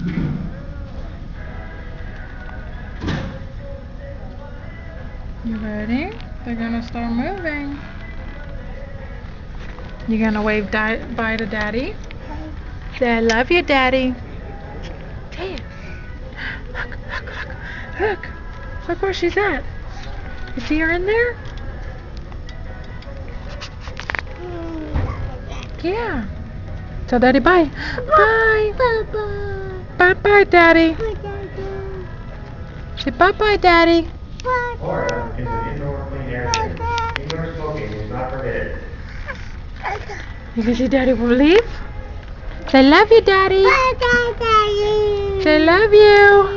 You ready? They're gonna start moving. You gonna wave bye to Daddy? Say, I love you, Daddy. Say it. Look, look, look. Look. Look where she's at. You see her in there? Yeah. Tell Daddy bye. Bye. Bye bye, Daddy. Say bye bye, Daddy. Florida is an indoor clean air state. Indoor smoking is not permitted. You can see Daddy will leave. Say love you, Daddy. Say love you.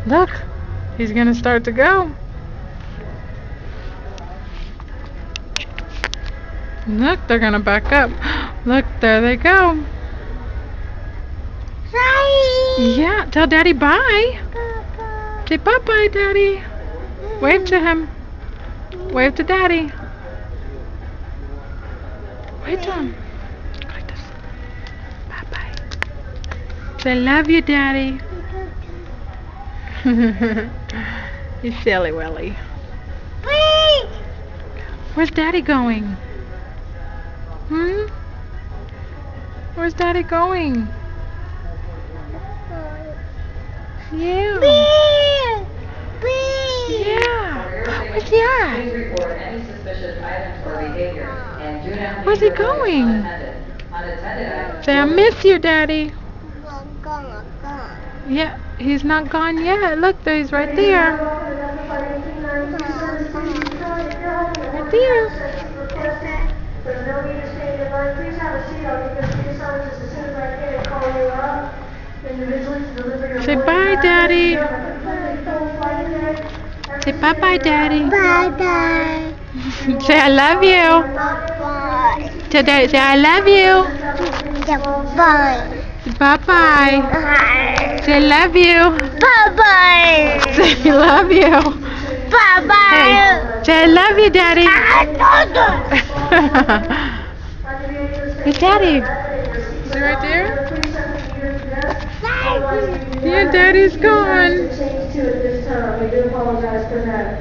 Look, he's gonna start to go. Look, they're gonna back up. Look, there they go. Yeah, tell Daddy bye. Say bye bye, Daddy. Wave to him. Wave to Daddy. Wave to him. Go like this. Bye bye. Say love you, Daddy. You silly Willie. Where's Daddy going? Where's Daddy going? Yeah. Yeah. Where's he at? Please report any suspicious items or behavior and do not Where's he going? Unattended items. Say I miss you, Daddy. Yeah, he's not gone yet. Look, he's right there. Right there. There's no need to stay in the line. Please have a seat. I'll give you 3 assignments as soon as I can and call you up individually to deliver your Say voice bye, back. Daddy. Say bye bye, Daddy. Bye. Say I love you. Tell Daddy, say I love you. Bye. Bye bye. Say love you. Bye. Say love you. Bye. Hey, say I love you, Daddy. Hey, Daddy. Is he right there? Yeah, Daddy's gone. Change to it this time. I do apologize for that.